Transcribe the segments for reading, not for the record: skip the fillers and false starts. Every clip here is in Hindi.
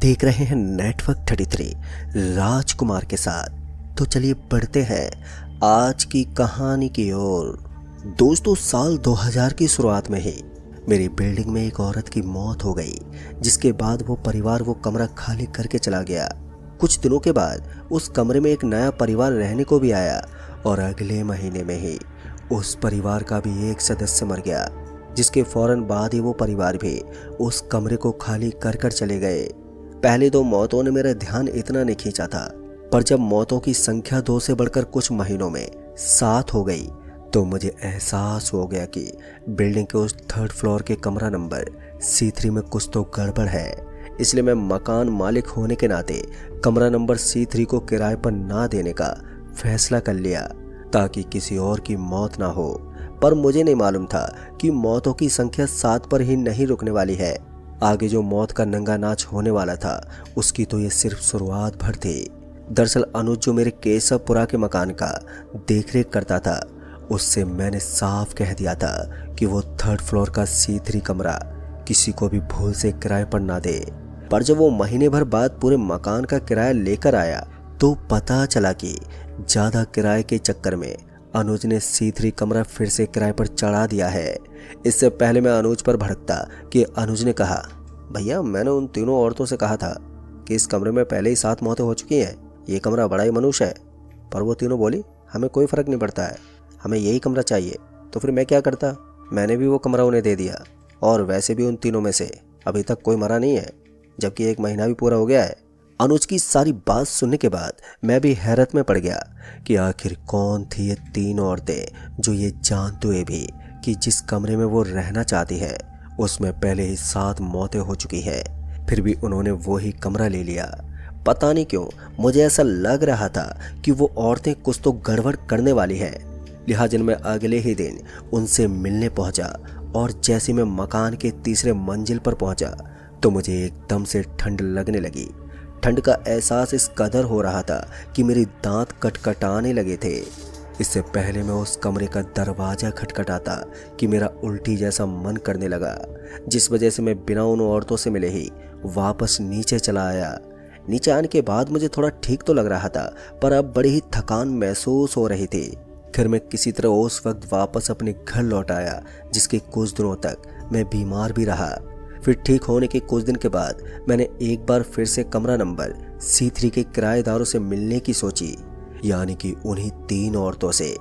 देख रहे हैं नेटवर्क 33 राजकुमार के साथ। तो चलिए बढ़ते हैं आज की कहानी की ओर। दोस्तों, साल 2000 की शुरुआत में ही मेरी बिल्डिंग में एक औरत की मौत हो गई, जिसके बाद वो परिवार वो कमरा खाली करके चला गया। कुछ दिनों के बाद उस कमरे में एक नया परिवार रहने को भी आया और अगले महीने में ही उस परिवार का भी एक सदस्य मर गया, जिसके फौरन बाद ही वो परिवार भी उस कमरे को खाली कर कर चले गए। पहले दो मौतों ने मेरा ध्यान इतना नहीं खींचा था, पर जब मौतों की संख्या 2 से बढ़कर कुछ महीनों में 7 हो गई तो मुझे एहसास हो गया कि बिल्डिंग के उस 3rd फ्लोर के कमरा नंबर C3 में कुछ तो गड़बड़ है। इसलिए मैं मकान मालिक होने के नाते कमरा नंबर C3 को किराए पर ना देने का फैसला कर लिया, ताकि किसी और की मौत ना हो। पर मुझे नहीं मालूम था कि मौतों की संख्या 7 पर ही नहीं रुकने वाली है। आगे जो मौत का नंगा नाच होने वाला था, उसकी तो ये सिर्फ शुरुआत भर थी। दरअसल अनुज, जो मेरे केशवपुरा के मकान का देखरेख करता था, उससे मैंने साफ कह दिया था कि वो 3rd फ्लोर का C3 कमरा किसी को भी भूल से किराए पर ना दे। पर जब वो महीने भर बाद पूरे मकान का किराया लेकर आया तो पता चला कि ज्यादा किराए के चक्कर में अनुज ने C3 कमरा फिर से किराए पर चढ़ा दिया है। इससे पहले मैं अनुज पर भड़कता कि अनुज ने कहा, भैया मैंने उन तीनों औरतों से कहा था कि इस कमरे में पहले ही 7 मौतें हो चुकी हैं, ये कमरा बड़ा ही मनुष्य है। पर वो तीनों बोली, हमें कोई फर्क नहीं पड़ता है, हमें यही कमरा चाहिए। तो फिर मैं क्या करता, मैंने भी वो कमरा उन्हें दे दिया। और वैसे भी उन तीनों में से अभी तक कोई मरा नहीं है, जबकि 1 महीना भी पूरा हो गया है। अनुज की सारी बात सुनने के बाद मैं भी हैरत में पड़ गया कि आखिर कौन थी ये 3 औरतें जो ये जानते हुए भी कि जिस कमरे में वो रहना चाहती है उसमें पहले ही 7 मौतें हो चुकी है, फिर भी उन्होंने वो ही कमरा ले लिया। पता नहीं क्यों मुझे ऐसा लग रहा था कि वो औरतें कुछ तो गड़बड़ करने वाली है। लिहाजा मैं अगले ही दिन उनसे मिलने पहुंचा और जैसे मैं मकान के 3रे मंजिल पर पहुंचा तो मुझे एकदम से ठंड लगने लगी। ठंड का एहसास इस कदर हो रहा था कि मेरे दांत कटकटाने लगे थे। इससे पहले मैं उस कमरे का दरवाजा खटखटाता कि मेरा उल्टी जैसा मन करने लगा, जिस वजह से मैं बिना उन औरतों से मिले ही वापस नीचे चला आया। नीचे आने के बाद मुझे थोड़ा ठीक तो लग रहा था, पर अब बड़ी ही थकान महसूस हो रही थी। फिर मैं किसी तरह उस वक्त वापस अपने घर लौट आया, जिसके कुछ दिनों तक मैं बीमार भी रहा। फिर ठीक होने के कुछ दिन के बाद मैंने एक बार फिर से कमरा नंबर C3 के किराएदारों से मिलने की सोची, यानी कि उन्हीं 3 औरतों से।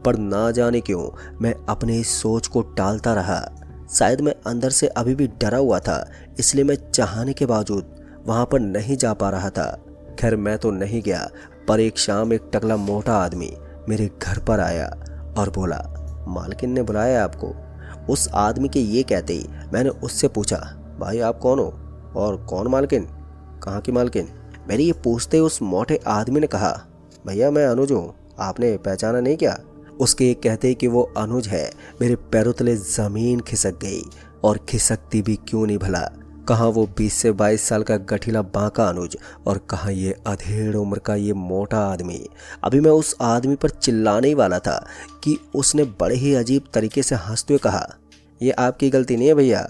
पर ना जाने क्यों मैं अपने इस सोच को टालता रहा। शायद मैं अंदर से अभी भी डरा हुआ था, इसलिए मैं चाहने के बावजूद वहां पर नहीं जा पा रहा था। खैर मैं तो नहीं गया, पर एक शाम एक टकला मोटा आदमी मेरे घर पर आया और बोला, मालकिन ने बुलाया आपको। उस आदमी के ये कहते ही मैंने उससे पूछा, भाई आप कौन हो और कौन मालकिन, कहाँ की मालकिन? मेरे ये पूछते उस मोटे आदमी ने कहा, भैया मैं अनुज हूँ, आपने पहचाना नहीं क्या? उसके कहते कि वो अनुज है, मेरे पैरों तले जमीन खिसक गई। और खिसकती भी क्यों नहीं भला, कहाँ वो 20 से 22 साल का गठीला बांका अनुज और कहाँ ये अधेड़ उम्र का ये मोटा आदमी। अभी मैं उस आदमी पर चिल्लाने ही वाला था कि उसने बड़े ही अजीब तरीके से हंसते हुए कहा, ये आपकी गलती नहीं है भैया,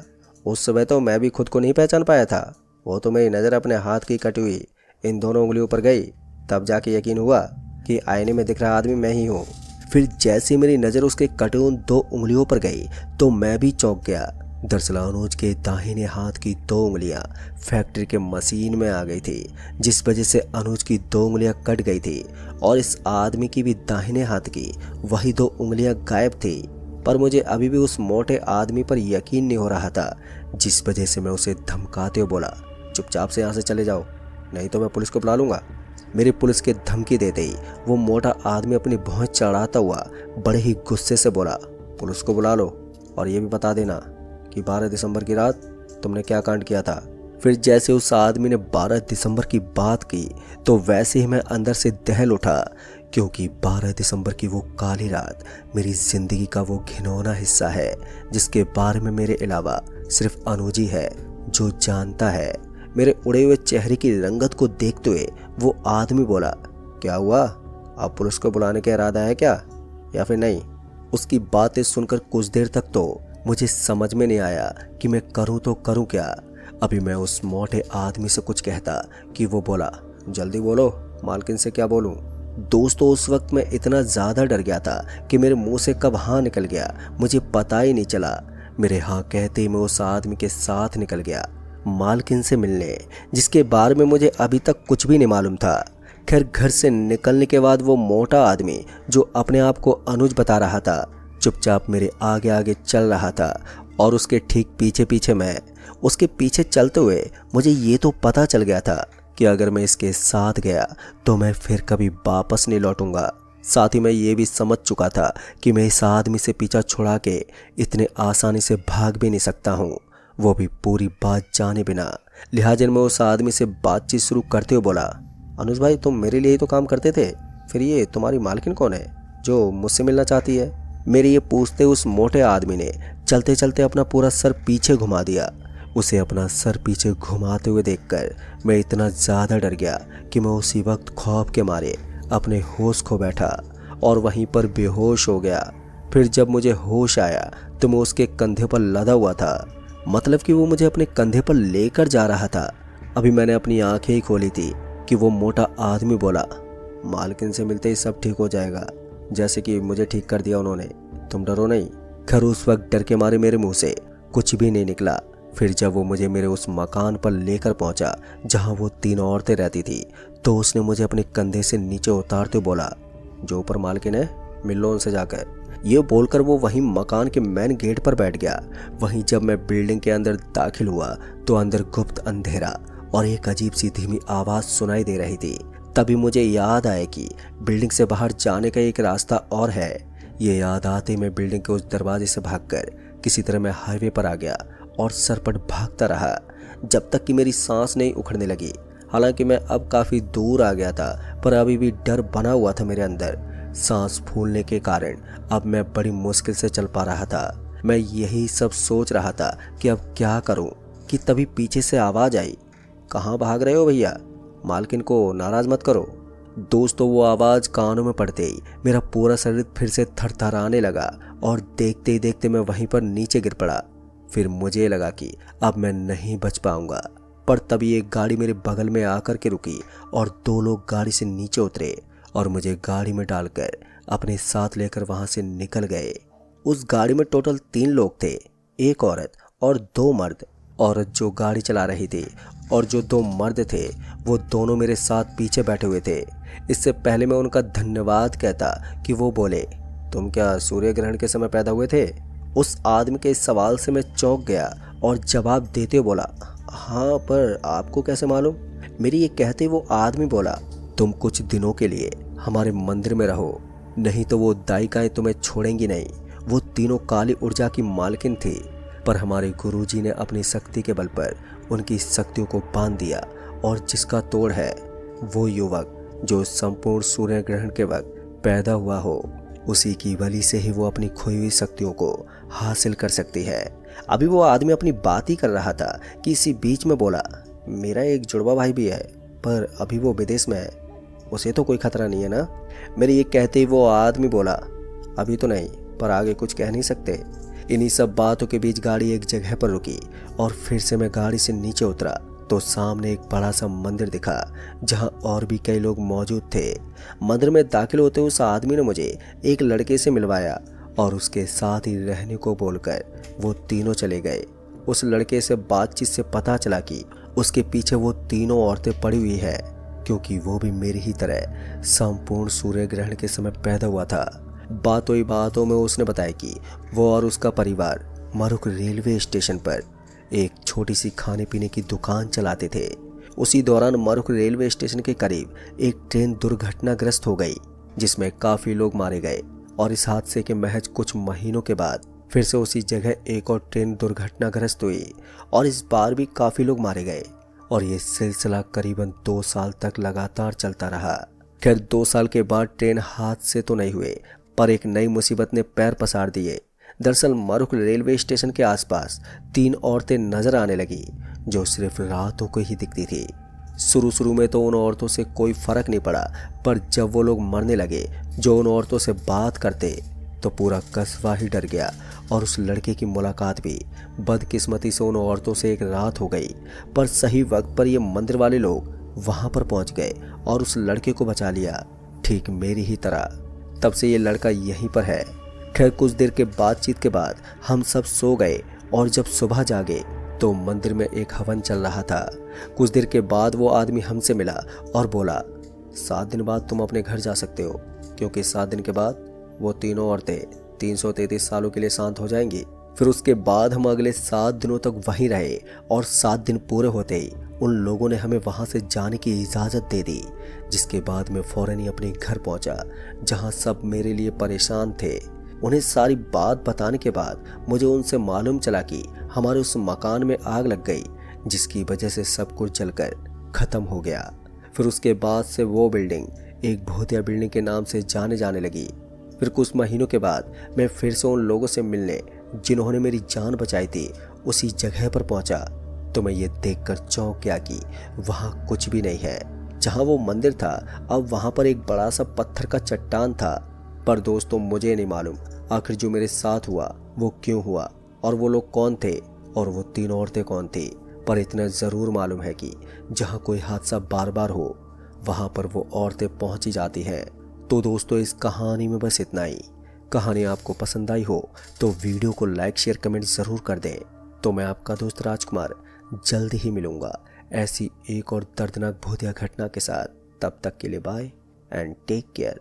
उस समय तो मैं भी खुद को नहीं पहचान पाया था। वो तो मेरी नज़र अपने हाथ की कटी हुई इन दोनों उंगलियों पर गई, तब जाके यकीन हुआ कि आईने में दिख रहा आदमी मैं ही हूँ। फिर जैसे मेरी नज़र उसके कटे उन 2 उंगलियों पर गई तो मैं भी चौंक गया। दरअसल अनुज के दाहिने हाथ की 2 उंगलियां फैक्ट्री के मशीन में आ गई थी, जिस वजह से अनुज की 2 उंगलियां कट गई थी और इस आदमी की भी दाहिने हाथ की वही 2 उंगलियां गायब थी। पर मुझे अभी भी उस मोटे आदमी पर यकीन नहीं हो रहा था, जिस वजह से मैं उसे धमकाते हुए बोला, चुपचाप से यहाँ से चले जाओ, नहीं तो मैं पुलिस को बुला लूँगा। मेरे पुलिस के धमकी देते ही वो मोटा आदमी अपनी भौंह चढ़ाता हुआ बड़े ही गुस्से से बोला, पुलिस को बुला लो और ये भी बता देना कि 12 दिसंबर की रात तुमने क्या कांड किया था। फिर जैसे उस आदमी ने 12 दिसंबर की बात की तो वैसे ही मैं अंदर से दहल उठा, क्योंकि 12 दिसंबर की वो काली रात मेरी जिंदगी का वो घिनौना हिस्सा है, जिसके बारे में मेरे अलावा सिर्फ अनुज ही है जो जानता है। मेरे उड़े हुए चेहरे की रंगत को देखते हुए वो आदमी बोला, क्या हुआ, आप पुलिस को बुलाने का इरादा है क्या या फिर नहीं? उसकी बातें सुनकर कुछ देर तक तो मुझे समझ में नहीं आया कि मैं करूं तो करूं क्या। अभी मैं उस मोटे आदमी से कुछ कहता कि वो बोला, जल्दी बोलो, मालकिन से क्या बोलूं। दोस्तों उस वक्त मैं इतना ज़्यादा डर गया था कि मेरे मुंह से कब हाँ निकल गया मुझे पता ही नहीं चला। मेरे हाँ कहते ही मैं उस आदमी के साथ निकल गया मालकिन से मिलने, जिसके बारे में मुझे अभी तक कुछ भी नहीं मालूम था। खैर घर से निकलने के बाद वो मोटा आदमी जो अपने आप को अनुज बता रहा था चुपचाप मेरे आगे आगे चल रहा था और उसके ठीक पीछे पीछे मैं। उसके पीछे चलते हुए मुझे ये तो पता चल गया था कि अगर मैं इसके साथ गया तो मैं फिर कभी वापस नहीं लौटूंगा। साथ ही मैं ये भी समझ चुका था कि मैं इस आदमी से पीछा छुड़ा के इतने आसानी से भाग भी नहीं सकता हूँ, वो भी पूरी बात जाने बिना। लिहाजा मैं उस आदमी से बातचीत शुरू करते हुए बोला, अनुज भाई तुम मेरे लिए ही तो काम करते थे, फिर ये तुम्हारी मालकिन कौन है जो मुझसे मिलना चाहती है? मेरे ये पूछते उस मोटे आदमी ने चलते चलते अपना पूरा सर पीछे घुमा दिया। उसे अपना सर पीछे घुमाते हुए देखकर मैं इतना ज़्यादा डर गया कि मैं उसी वक्त खौफ के मारे अपने होश खो बैठा और वहीं पर बेहोश हो गया। फिर जब मुझे होश आया तो मैं उसके कंधे पर लदा हुआ था, मतलब कि वो मुझे अपने कंधे पर लेकर जा रहा था। अभी मैंने अपनी आंखें ही खोली थी कि वो मोटा आदमी बोला, मालकिन से मिलते ही सब ठीक हो जाएगा, जैसे कि मुझे ठीक कर दिया उन्होंने, तुम डरो नहीं। खैर उस वक्त डर के मारे मेरे मुंह से कुछ भी नहीं निकला। फिर जब वो मुझे मेरे उस मकान पर लेकर पहुंचा जहां वो 3 औरतें रहती थी तो उसने मुझे अपने कंधे से नीचे उतारते बोला, जो ऊपर मालकिन है मिल लो उनसे जाकर। ये बोलकर वो वहीं मकान के मेन गेट पर बैठ गया। वहीं जब मैं बिल्डिंग के अंदर दाखिल हुआ तो अंदर गुप्त अंधेरा और एक अजीब सी धीमी आवाज़ सुनाई दे रही थी। तभी मुझे याद आया कि बिल्डिंग से बाहर जाने का एक रास्ता और है। ये याद आते मैं बिल्डिंग के उस दरवाजे से भागकर किसी तरह मैं हाईवे पर आ गया और सरपट भागता रहा जब तक कि मेरी सांस नहीं उखड़ने लगी। हालांकि मैं अब काफ़ी दूर आ गया था पर अभी भी डर बना हुआ था मेरे अंदर। सांस फूलने के कारण अब मैं बड़ी मुश्किल से चल पा रहा था। मैं यही सब सोच रहा था कि अब क्या करूं कि तभी पीछे से आवाज़ आई, कहाँ भाग रहे हो भैया, मालकिन को नाराज़ मत करो। दोस्तों वो आवाज़ कानों में पड़ते ही मेरा पूरा शरीर फिर से थरथराने लगा और देखते ही देखते मैं वहीं पर नीचे गिर पड़ा। फिर मुझे लगा कि अब मैं नहीं बच पाऊंगा, पर तभी एक गाड़ी मेरे बगल में आकर के रुकी और 2 लोग गाड़ी से नीचे उतरे और मुझे गाड़ी में डालकर अपने साथ लेकर वहां से निकल गए। उस गाड़ी में टोटल 3 लोग थे, 1 औरत और 2 मर्द। औरत जो गाड़ी चला रही थी और जो 2 मर्द थे वो दोनों मेरे साथ पीछे बैठे हुए थे। इससे पहले मैं उनका धन्यवाद कहता कि वो बोले, तुम क्या सूर्य ग्रहण के समय पैदा हुए थे? उस आदमी के इस सवाल से मैं चौंक गया और जवाब देते बोला, हाँ पर आपको कैसे मालूम? मेरी ये कहते वो आदमी बोला, तुम कुछ दिनों के लिए हमारे मंदिर में रहो, नहीं तो वो दायिकाएं तुम्हें छोड़ेंगी नहीं। वो तीनों काली ऊर्जा की मालकिन थी, पर हमारे गुरुजी ने अपनी शक्ति के बल पर उनकी शक्तियों को बांध दिया और जिसका तोड़ है वो युवक जो संपूर्ण सूर्य ग्रहण के वक्त पैदा हुआ हो, उसी की बली से ही वो अपनी खोई हुई शक्तियों को हासिल कर सकती है। अभी वो आदमी अपनी बात ही कर रहा था कि इसी बीच में बोला, मेरा एक जुड़वा भाई भी है पर अभी वो विदेश में है, उसे तो कोई खतरा नहीं है ना? मेरे ये कहते ही वो आदमी बोला, अभी तो नहीं पर आगे कुछ कह नहीं सकते। इन्हीं सब बातों के बीच गाड़ी एक जगह पर रुकी और फिर से मैं गाड़ी से नीचे उतरा तो सामने एक बड़ा सा मंदिर दिखा जहां और भी कई लोग मौजूद थे। मंदिर में दाखिल होते उस आदमी ने मुझे एक लड़के से मिलवाया और उसके साथ ही रहने को बोलकर वो तीनों चले गए। उस लड़के से बातचीत से पता चला कि उसके पीछे वो तीनों औरतें पड़ी हुई है, क्योंकि वो भी मेरी ही तरह संपूर्ण सूर्य ग्रहण के समय पैदा हुआ था। बातों ही बातों में उसने बताया कि वो और उसका परिवार मरुक रेलवे स्टेशन पर एक छोटी सी खाने पीने की दुकान चलाते थे। उसी दौरान मरुक रेलवे स्टेशन के करीब एक ट्रेन दुर्घटनाग्रस्त हो गई जिसमें काफ़ी लोग मारे गए और इस हादसे के महज कुछ महीनों के बाद फिर से उसी जगह एक और ट्रेन दुर्घटनाग्रस्त हुई और इस बार भी काफ़ी लोग मारे गए और ये सिलसिला करीबन 2 साल तक लगातार चलता रहा। खैर 2 साल के बाद ट्रेन हादसे तो नहीं हुए पर एक नई मुसीबत ने पैर पसार दिए। दरअसल मरुक रेलवे स्टेशन के आसपास 3 औरतें नजर आने लगी जो सिर्फ रातों को ही दिखती थी। शुरू में तो उन औरतों से कोई फर्क नहीं पड़ा, पर जब वो लोग मरने लगे जो उन औरतों से बात करते तो पूरा कस्बा ही डर गया और उस लड़के की मुलाकात भी बदकिस्मती से उन औरतों से एक रात हो गई। पर सही वक्त पर ये मंदिर वाले लोग वहां पर पहुंच गए और उस लड़के को बचा लिया, ठीक मेरी ही तरह। तब से ये लड़का यहीं पर है। खैर कुछ देर के बातचीत के बाद हम सब सो गए और जब सुबह जागे तो मंदिर में एक हवन चल रहा था। कुछ देर के बाद वो आदमी हमसे मिला और बोला, 7 दिन बाद तुम अपने घर जा सकते हो, क्योंकि 7 दिन के बाद वो तीनों औरतें 333 सालों के लिए शांत हो जाएंगी। फिर उसके बाद हम अगले 7 दिनों तक वहीं रहे और 7 दिन पूरे होते ही उन लोगों ने हमें वहां से जाने की इजाज़त दे दी, जिसके बाद मैं फौरन ही अपने घर पहुंचा, जहां सब मेरे लिए परेशान थे। उन्हें सारी बात बताने के बाद मुझे उनसे मालूम चला कि हमारे उस मकान में आग लग गई, जिसकी वजह से सब कुछ जलकर ख़त्म हो गया। फिर उसके बाद से वो बिल्डिंग एक भूतिया बिल्डिंग के नाम से जाने लगी। फिर कुछ महीनों के बाद मैं फिर से उन लोगों से मिलने जिन्होंने मेरी जान बचाई थी उसी जगह पर पहुंचा, तो मैं ये देखकर चौंक गया कि वहाँ कुछ भी नहीं है। जहाँ वो मंदिर था अब वहाँ पर एक बड़ा सा पत्थर का चट्टान था। पर दोस्तों मुझे नहीं मालूम आखिर जो मेरे साथ हुआ वो क्यों हुआ और वो लोग कौन थे और वो 3 औरतें कौन थी। पर इतना ज़रूर मालूम है कि जहाँ कोई हादसा बार बार हो वहाँ पर वो औरतें पहुँच ही जाती हैं। तो दोस्तों इस कहानी में बस इतना ही। कहानी आपको पसंद आई हो तो वीडियो को लाइक शेयर कमेंट ज़रूर कर दें। तो मैं आपका दोस्त राजकुमार जल्द ही मिलूँगा ऐसी एक और दर्दनाक भूतिया घटना के साथ। तब तक के लिए बाय एंड टेक केयर।